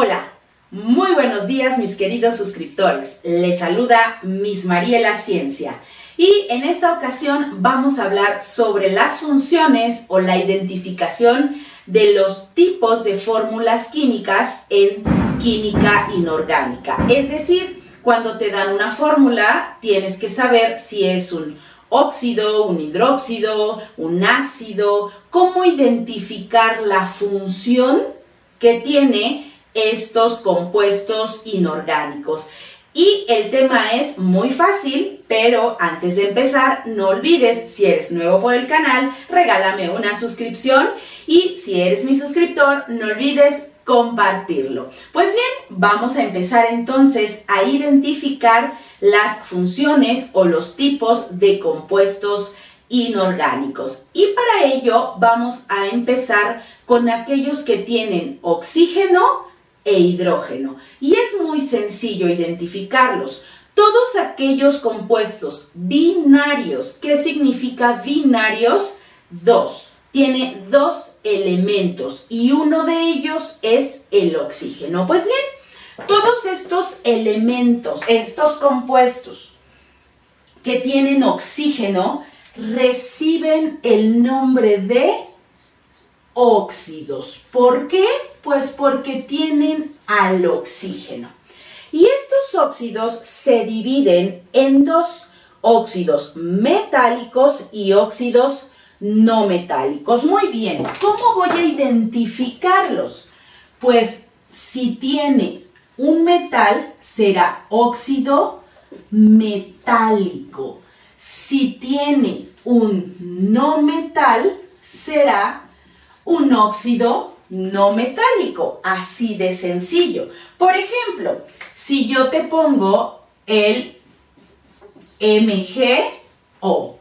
Hola, muy buenos días mis queridos suscriptores. Les saluda Miss Mariela Ciencia y en esta ocasión vamos a hablar sobre las funciones o la identificación de los tipos de fórmulas químicas en química inorgánica. Es decir, cuando te dan una fórmula tienes que saber si es un óxido, un hidróxido, un ácido, cómo identificar la función que tiene estos compuestos inorgánicos. Y el tema es muy fácil, pero antes de empezar, no olvides, si eres nuevo por el canal, regálame una suscripción y si eres mi suscriptor, no olvides compartirlo. Pues bien, vamos a empezar entonces a identificar las funciones o los tipos de compuestos inorgánicos. Y para ello vamos a empezar con aquellos que tienen oxígeno e hidrógeno. Y es muy sencillo identificarlos. Todos aquellos compuestos binarios. ¿Qué significa binarios? Dos. Tiene dos elementos y uno de ellos es el oxígeno. Pues bien, todos estos elementos, estos compuestos que tienen oxígeno, reciben el nombre de óxidos. ¿Por qué? Pues porque tienen al oxígeno. Y estos óxidos se dividen en dos: óxidos metálicos y óxidos no metálicos. Muy bien, ¿cómo voy a identificarlos? Pues si tiene un metal, será óxido metálico. Si tiene un no metal, será un óxido no metálico, así de sencillo. Por ejemplo, si yo te pongo el MgO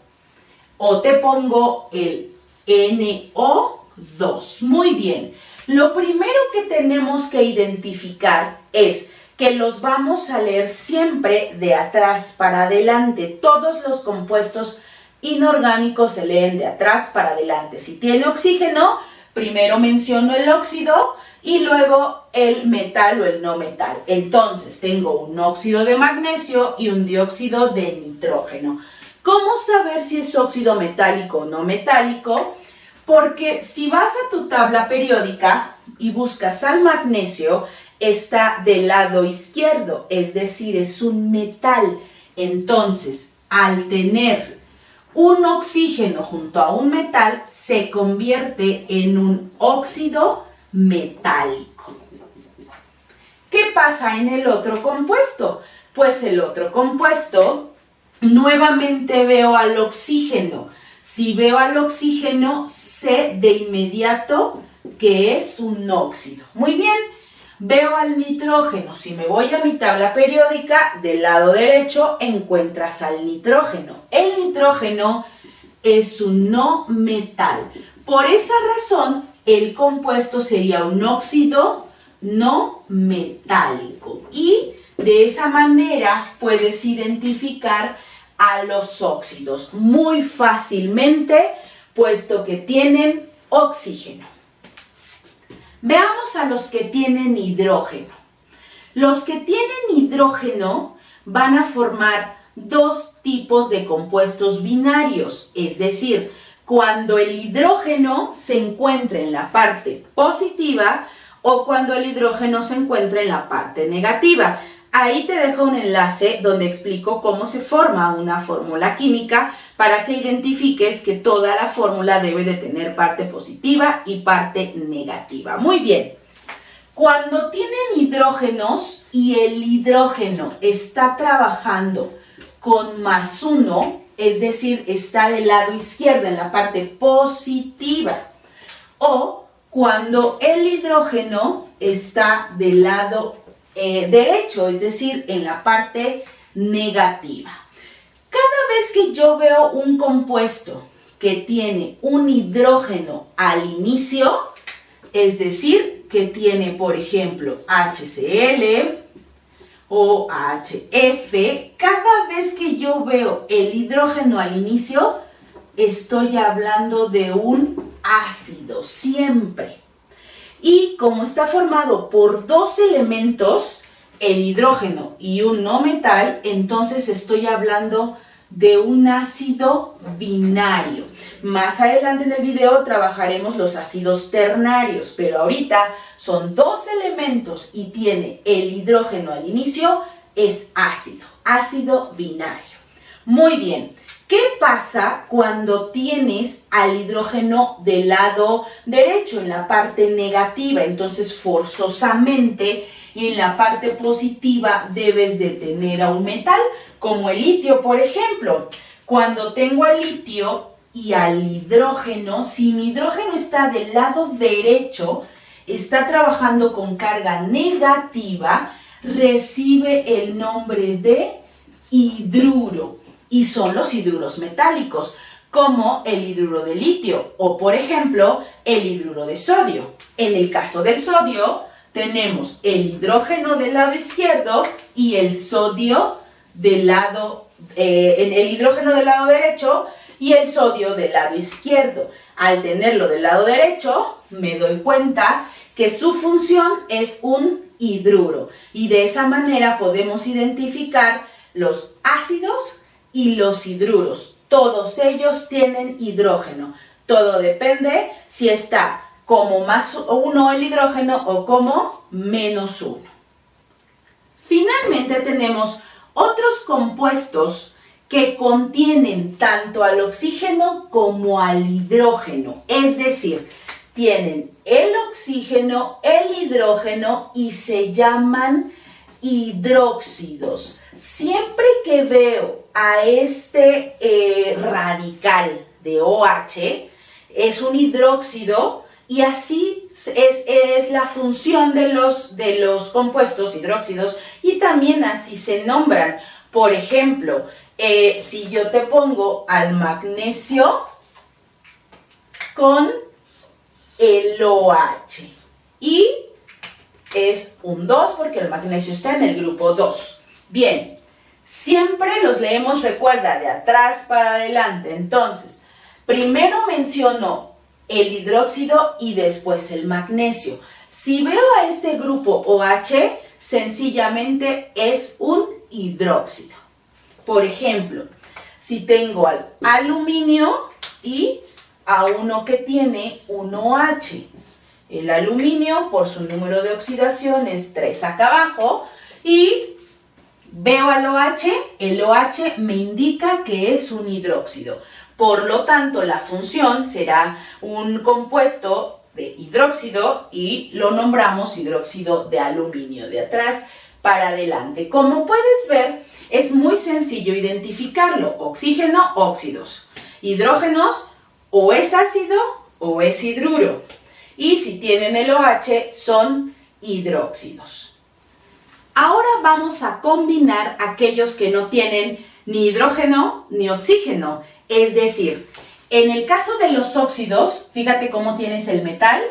o te pongo el NO2, muy bien. Lo primero que tenemos que identificar es que los vamos a leer siempre de atrás para adelante. Todos los compuestos inorgánicos se leen de atrás para adelante. Si tiene oxígeno, primero menciono el óxido y luego el metal o el no metal. Entonces tengo un óxido de magnesio y un dióxido de nitrógeno. ¿Cómo saber si es óxido metálico o no metálico? Porque si vas a tu tabla periódica y buscas al magnesio, está del lado izquierdo, es decir, es un metal. Entonces, al tener un oxígeno junto a un metal, se convierte en un óxido metálico. ¿Qué pasa en el otro compuesto? Pues el otro compuesto, nuevamente veo al oxígeno. Si veo al oxígeno, sé de inmediato que es un óxido. Muy bien. Veo al nitrógeno. Si me voy a mi tabla periódica, del lado derecho encuentras al nitrógeno. El nitrógeno es un no metal. Por esa razón, el compuesto sería un óxido no metálico. Y de esa manera puedes identificar a los óxidos muy fácilmente, puesto que tienen oxígeno. Veamos a los que tienen hidrógeno. Los que tienen hidrógeno van a formar dos tipos de compuestos binarios, es decir, cuando el hidrógeno se encuentre en la parte positiva o cuando el hidrógeno se encuentre en la parte negativa. Ahí te dejo un enlace donde explico cómo se forma una fórmula química para que identifiques que toda la fórmula debe de tener parte positiva y parte negativa. Muy bien. Cuando tienen hidrógenos y el hidrógeno está trabajando con +1, es decir, está del lado izquierdo en la parte positiva, o cuando el hidrógeno está del lado derecho, es decir, en la parte negativa. Cada vez que yo veo un compuesto que tiene un hidrógeno al inicio, es decir, que tiene, por ejemplo, HCl o HF, cada vez que yo veo el hidrógeno al inicio, estoy hablando de un ácido, siempre. Y como está formado por dos elementos, el hidrógeno y un no metal, entonces estoy hablando de un ácido binario. Más adelante en el video trabajaremos los ácidos ternarios, pero ahorita son dos elementos y tiene el hidrógeno al inicio, es ácido binario. Muy bien. ¿Qué pasa cuando tienes al hidrógeno del lado derecho, en la parte negativa? Entonces, forzosamente, en la parte positiva debes de tener a un metal, como el litio, por ejemplo. Cuando tengo al litio y al hidrógeno, si mi hidrógeno está del lado derecho, está trabajando con carga negativa, recibe el nombre de hidruro. Y son los hidruros metálicos, como el hidruro de litio o, por ejemplo, el hidruro de sodio. En el caso del sodio, tenemos el hidrógeno del lado izquierdo y el sodio del lado, el hidrógeno del lado derecho y el sodio del lado izquierdo. Al tenerlo del lado derecho, me doy cuenta que su función es un hidruro. Y de esa manera podemos identificar los ácidos y los hidruros. Todos ellos tienen hidrógeno. Todo depende si está como más uno el hidrógeno o como menos uno. Finalmente tenemos otros compuestos que contienen tanto al oxígeno como al hidrógeno. Es decir, tienen el oxígeno, el hidrógeno y se llaman hidróxidos. Siempre que veo a este radical de OH, es un hidróxido y así es la función de los compuestos hidróxidos y también así se nombran. Por ejemplo, si yo te pongo al magnesio con el OH y es un 2 porque el magnesio está en el grupo 2. Bien, siempre los leemos, recuerda, de atrás para adelante. Entonces, primero menciono el hidróxido y después el magnesio. Si veo a este grupo OH, sencillamente es un hidróxido. Por ejemplo, si tengo al aluminio y a uno que tiene un OH. El aluminio, por su número de oxidación, es 3 acá abajo y veo al OH, el OH me indica que es un hidróxido. Por lo tanto, la función será un compuesto de hidróxido y lo nombramos hidróxido de aluminio, de atrás para adelante. Como puedes ver, es muy sencillo identificarlo. Oxígeno, óxidos. Hidrógenos, o es ácido o es hidruro. Y si tienen el OH, son hidróxidos. Ahora vamos a combinar aquellos que no tienen ni hidrógeno ni oxígeno. Es decir, en el caso de los óxidos, fíjate cómo tienes el metal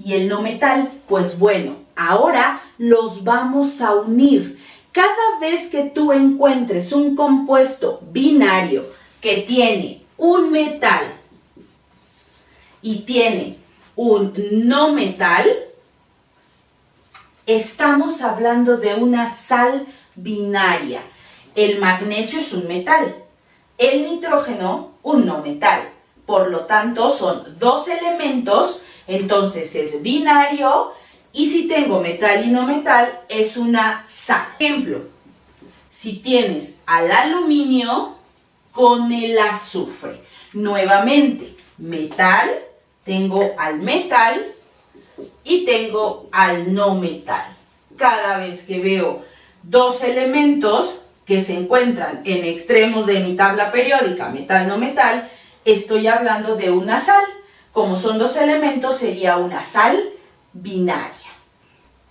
y el no metal. Pues bueno, ahora los vamos a unir. Cada vez que tú encuentres un compuesto binario que tiene un metal y tiene un no metal, estamos hablando de una sal binaria. El magnesio es un metal, el nitrógeno un no metal. Por lo tanto, son dos elementos, entonces es binario y si tengo metal y no metal es una sal. Ejemplo, si tienes al aluminio con el azufre, nuevamente metal, tengo al metal y tengo al no metal. Cada vez que veo dos elementos que se encuentran en extremos de mi tabla periódica, metal, no metal, estoy hablando de una sal. Como son dos elementos, sería una sal binaria.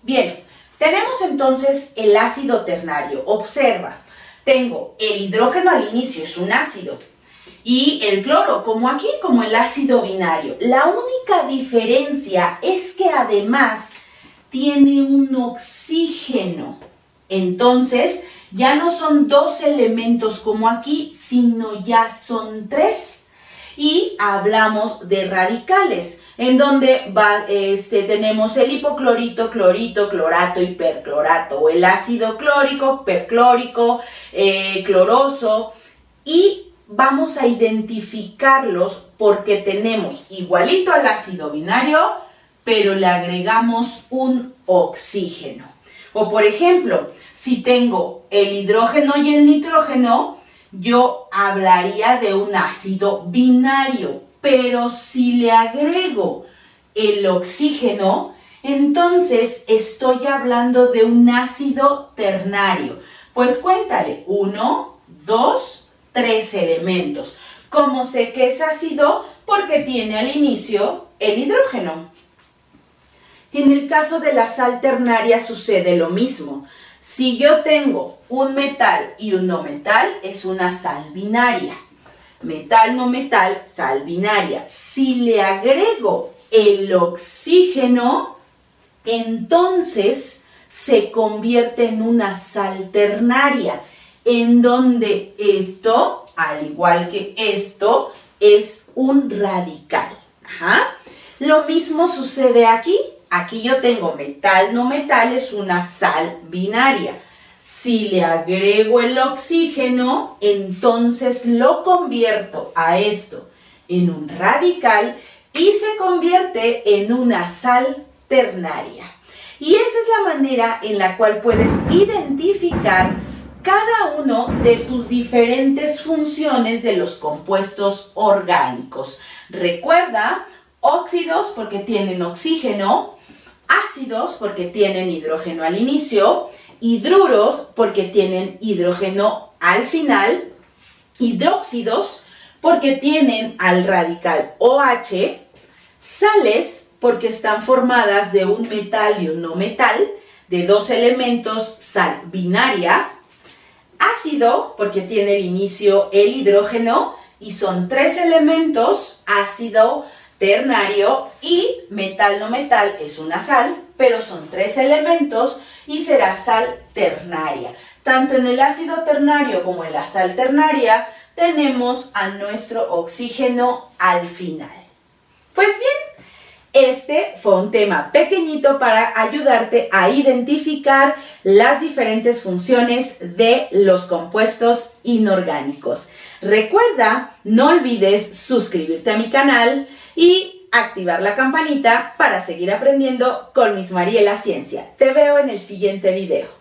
Bien, tenemos entonces el ácido ternario. Observa, tengo el hidrógeno al inicio, es un ácido. Y el cloro, como aquí, como el ácido binario. La única diferencia es que además tiene un oxígeno. Entonces, ya no son dos elementos como aquí, sino ya son tres. Y hablamos de radicales, en donde tenemos el hipoclorito, clorito, clorato y perclorato, o el ácido clórico, perclórico, cloroso, y vamos a identificarlos porque tenemos igualito al ácido binario, pero le agregamos un oxígeno. O por ejemplo, si tengo el hidrógeno y el nitrógeno, yo hablaría de un ácido binario, pero si le agrego el oxígeno, entonces estoy hablando de un ácido ternario. Pues cuéntale, 1, 2, 3 elementos. ¿Cómo sé que es ácido? Porque tiene al inicio el hidrógeno. En el caso de la sal ternaria sucede lo mismo. Si yo tengo un metal y un no metal, es una sal binaria. Metal, no metal, sal binaria. Si le agrego el oxígeno, entonces se convierte en una sal ternaria, en donde esto, al igual que esto, es un radical. Lo mismo sucede aquí. Aquí yo tengo metal, no metal, es una sal binaria. Si le agrego el oxígeno, entonces lo convierto a esto en un radical y se convierte en una sal ternaria. Y esa es la manera en la cual puedes identificar cada uno de tus diferentes funciones de los compuestos orgánicos. Recuerda, óxidos porque tienen oxígeno, ácidos porque tienen hidrógeno al inicio, hidruros porque tienen hidrógeno al final, hidróxidos porque tienen al radical OH, sales porque están formadas de un metal y un no metal, de dos elementos, sal binaria, ácido porque tiene el inicio el hidrógeno y son 3 elementos, ácido ternario, y metal no metal es una sal, pero son 3 elementos y será sal ternaria. Tanto en el ácido ternario como en la sal ternaria tenemos a nuestro oxígeno al final. Pues bien, este fue un tema pequeñito para ayudarte a identificar las diferentes funciones de los compuestos inorgánicos. Recuerda, no olvides suscribirte a mi canal y activar la campanita para seguir aprendiendo con Miss Mariela Ciencia. Te veo en el siguiente video.